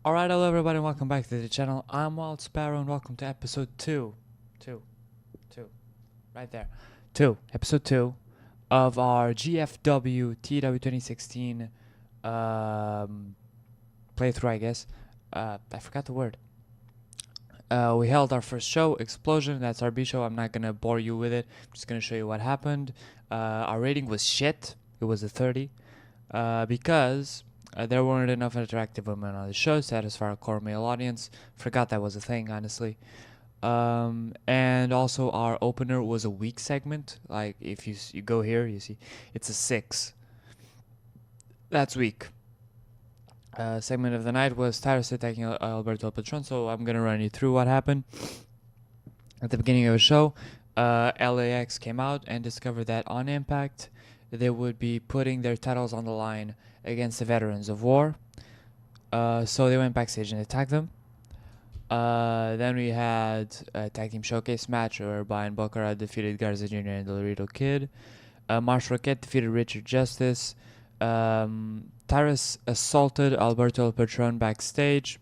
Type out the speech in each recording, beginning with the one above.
Alright, hello everybody, and welcome back to the channel. I'm Wild Sparrow, and welcome to episode 2. 2. 2. Right there. 2. Episode 2 of our GFW TW 2016 playthrough, I guess. I forgot the word. We held our first show, Explosion. That's our B show. I'm not going to bore you with it. I'm just going to show you what happened. Our rating was shit. It was a 30. Because there weren't enough interactive women on the show to satisfy our core male audience. Forgot that was a thing, honestly. And also our opener was a weak segment. Like if you go here, you see it's a 6. That's weak. Segment of the night was Tyrus attacking Alberto Patron. So I'm gonna run you through what happened at the beginning of the show. LAX came out and discovered that on Impact they would be putting their titles on the line against the Veterans of War. So they went backstage and attacked them. Then we had a tag team showcase match where Brian Boccara defeated Garza Jr. and the Laredo Kid. Marsh Roquette defeated Richard Justice. Tyrus assaulted Alberto El Patron backstage,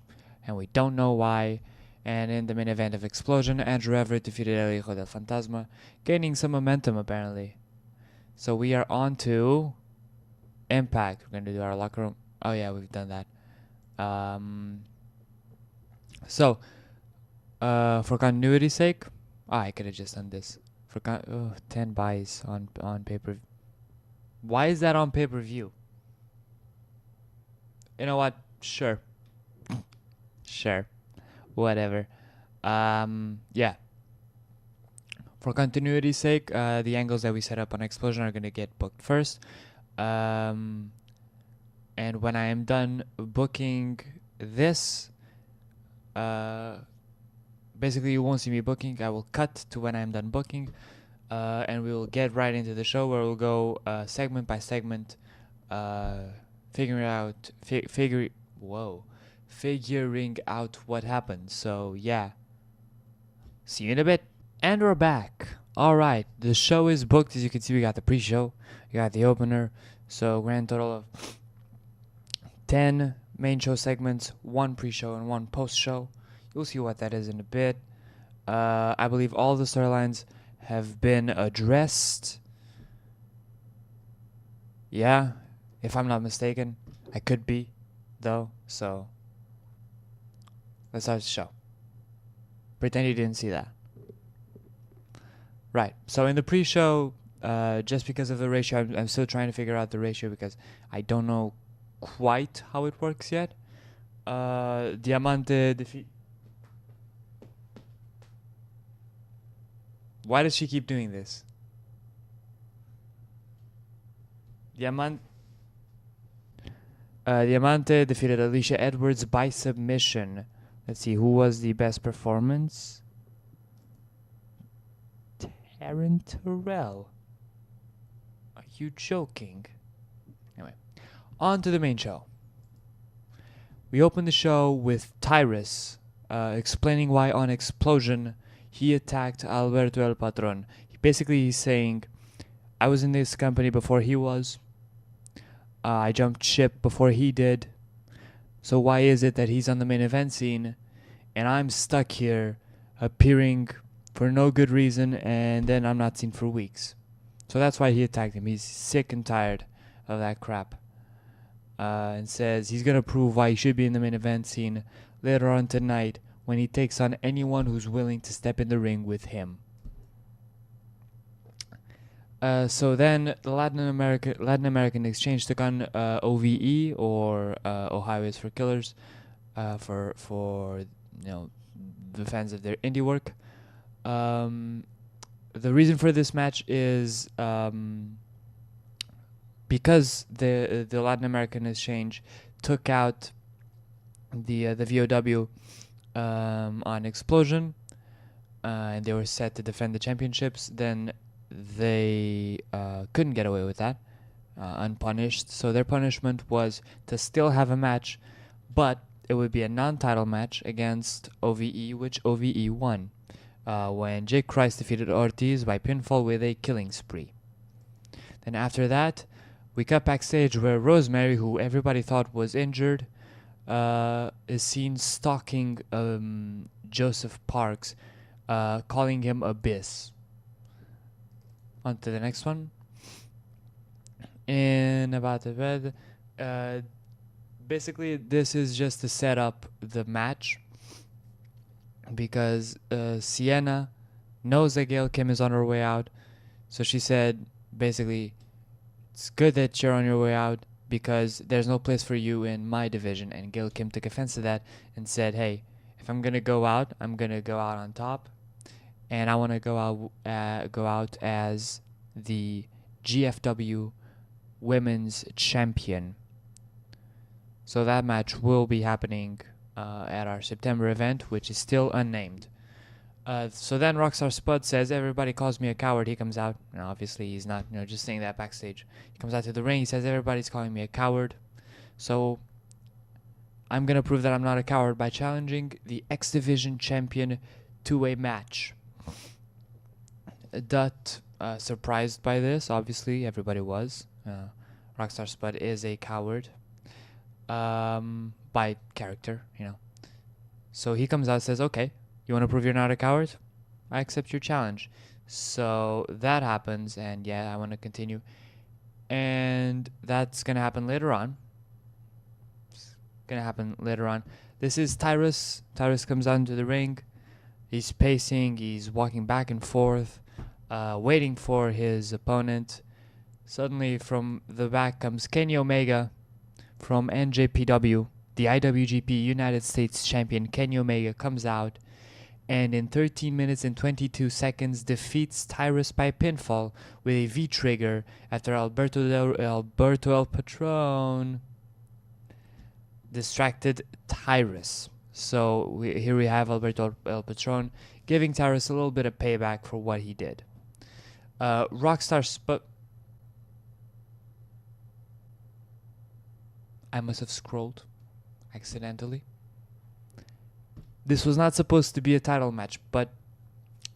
and we don't know why. And in the main event of Explosion, Andrew Everett defeated El Hijo del Fantasma, gaining some momentum apparently. So we are on to Impact. We're going to do our locker room. Oh yeah, we've done that. So, for continuity's sake, I could have just done this. For 10 buys on pay-per-view. Why is that on pay-per-view? You know what? Sure. Sure. Whatever. Yeah. For continuity's sake, the angles that we set up on Explosion are going to get booked first. And when I am done booking this, basically you won't see me booking. I will cut to when I'm done booking, and we will get right into the show where we'll go segment by segment, figuring out what happened. So yeah, see you in a bit. And we're back. Alright, the show is booked. As you can see, we got the pre-show, we got the opener, so grand total of 10 main show segments, 1 pre-show and 1 post-show. You'll see what that is in a bit. I believe all the storylines have been addressed. Yeah, if I'm not mistaken. I could be, though, so let's start the show. Pretend you didn't see that. Right, so in the pre-show, just because of the ratio, I'm still trying to figure out the ratio because I don't know quite how it works yet. Diamante defeat. Why does she keep doing this? Diamante defeated Alicia Edwards by submission. Let's see, who was the best performance? Taryn Terrell. Are you joking? Anyway, on to the main show. We open the show with Tyrus explaining why on Explosion he attacked Alberto El Patron. He's saying, I was in this company before he was. I jumped ship before he did. So why is it that he's on the main event scene and I'm stuck here appearing for no good reason and then I'm not seen for weeks? So that's why he attacked him. He's sick and tired of that crap. And says he's going to prove why he should be in the main event scene later on tonight when he takes on anyone who's willing to step in the ring with him. So then the Latin American Exchange took on OVE, or Ohio is for Killers, for the fans of their indie work. The reason for this match is because the Latin American Exchange took out the VOW on Explosion, and they were set to defend the championships. Then they couldn't get away with that unpunished. So their punishment was to still have a match, but it would be a non-title match against OVE, which OVE won when Jake Christ defeated Ortiz by pinfall with a killing spree. Then after that, we cut backstage where Rosemary, who everybody thought was injured, is seen stalking Joseph Parks, calling him Abyss. On to the next one. In About the Bed, basically this is just to set up the match because Sienna knows that Gail Kim is on her way out, so she said basically it's good that you're on your way out because there's no place for you in my division. And Gail Kim took offense to that and said, hey, if I'm gonna go out, I'm gonna go out on top, and I want to go out as the GFW Women's Champion. So that match will be happening at our September event, which is still unnamed. So then Rockstar Spud says, everybody calls me a coward. He comes out. And obviously, he's not, just saying that backstage. He comes out to the ring. He says, everybody's calling me a coward. So I'm going to prove that I'm not a coward by challenging the X Division champion to a match. Dutt, surprised by this. Obviously, everybody was. Rockstar Spud is a coward. By character, So he comes out and says, okay, you want to prove you're not a coward? I accept your challenge. So that happens, and yeah, I want to continue. And that's going to happen later on. This is Tyrus. Tyrus comes out into the ring. He's pacing. He's walking back and forth, waiting for his opponent. Suddenly, from the back comes Kenny Omega from NJPW. The IWGP United States Champion Kenny Omega comes out and in 13 minutes and 22 seconds defeats Tyrus by pinfall with a V-trigger after Alberto El Patron distracted Tyrus. So here we have Alberto El Patron giving Tyrus a little bit of payback for what he did. Rockstar Spud... I must have scrolled accidentally. This was not supposed to be a title match, but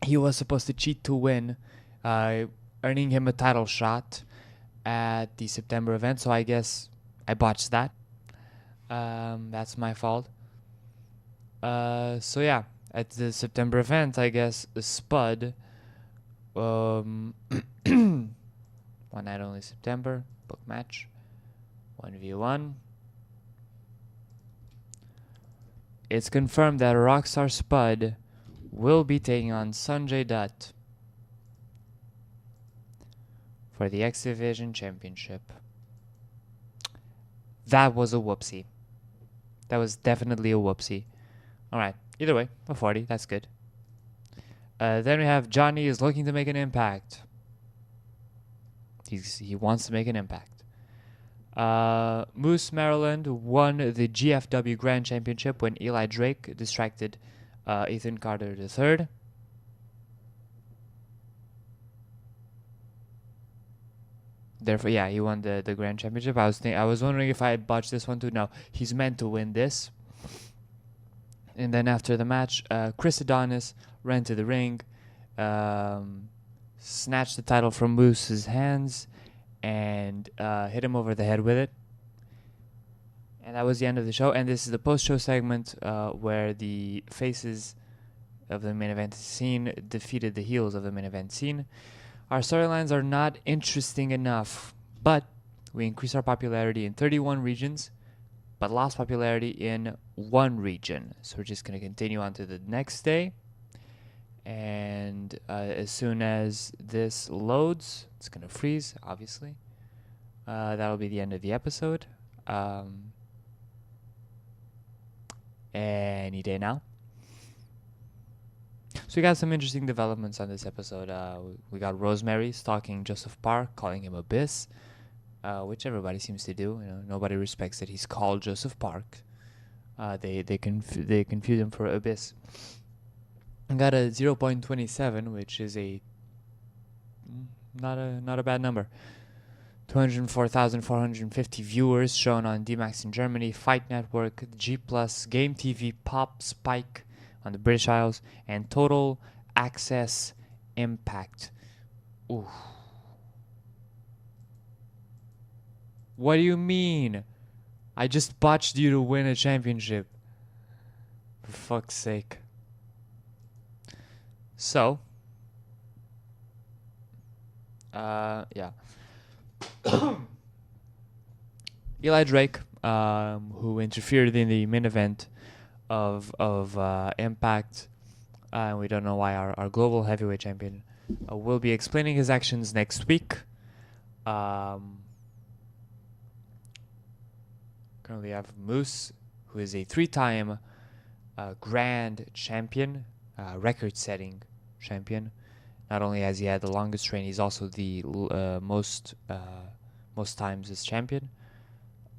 he was supposed to cheat to win, earning him a title shot at the September event. So I guess I botched that. That's my fault. So yeah, at the September event, I guess Spud, one night only September, book match, 1v1. It's confirmed that Rockstar Spud will be taking on Sanjay Dutt for the X Division Championship. That was a whoopsie. That was definitely a whoopsie. Alright, either way, a 40, that's good. Then we have Johnny is looking to make an impact. He wants to make an impact. Moose Maryland won the GFW Grand Championship when Eli Drake distracted Ethan Carter III. Therefore, yeah, he won the Grand Championship. I was wondering if I had botched this one too. No, he's meant to win this. And then after the match, Chris Adonis ran to the ring, snatched the title from Moose's hands, and hit him over the head with it. And that was the end of the show. And this is the post-show segment where the faces of the main event scene defeated the heels of the main event scene. Our storylines are not interesting enough, but we increased our popularity in 31 regions, but lost popularity in one region. So we're just going to continue on to the next day. And as soon as this loads, it's going to freeze, obviously. That'll be the end of the episode. Any day now. So we got some interesting developments on this episode. We got Rosemary stalking Joseph Park, calling him Abyss, which everybody seems to do. Nobody respects that he's called Joseph Park. They confuse him for Abyss. I got a 0.27, which is not a bad number. 204,450 viewers shown on DMAX in Germany, Fight Network, G+, Game TV, Pop, Spike on the British Isles, and Total Access Impact. Ooh. What do you mean? I just botched you to win a championship. For fuck's sake. So, yeah. Eli Drake, who interfered in the main event of Impact, and we don't know why our global heavyweight champion will be explaining his actions next week. Currently, I have Moose, who is a 3-time grand champion, record-setting champion. Not only has he had the longest reign, he's also the most times as champion.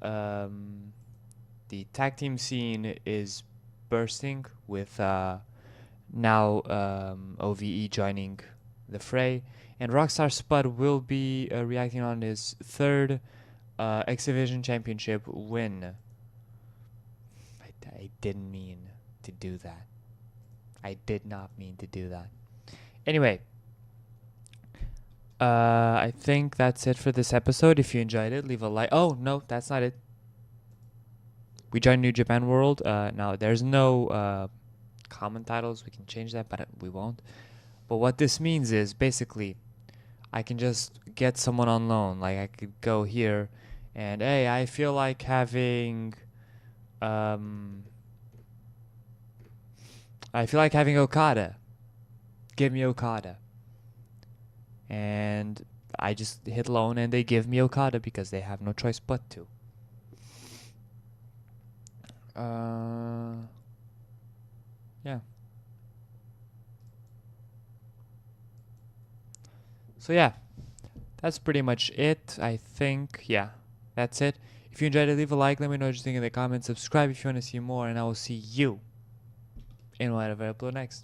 The tag team scene is bursting with now OVE joining the fray, and Rockstar Spud will be reacting on his third X Division Championship win. I didn't mean to do that. I did not mean to do that. Anyway, I think that's it for this episode. If you enjoyed it, leave a like. Oh, no, that's not it. We joined New Japan World. Now, there's no common titles. We can change that, but we won't. But what this means is, basically, I can just get someone on loan. Like, I could go here and, hey, I feel like having... I feel like having Okada. Give me Okada. And I just hit loan and they give me Okada because they have no choice but to. Yeah. So yeah, that's pretty much it, I think. Yeah, that's it. If you enjoyed it, leave a like. Let me know what you think in the comments. Subscribe if you want to see more, and I will see you in whatever I upload next.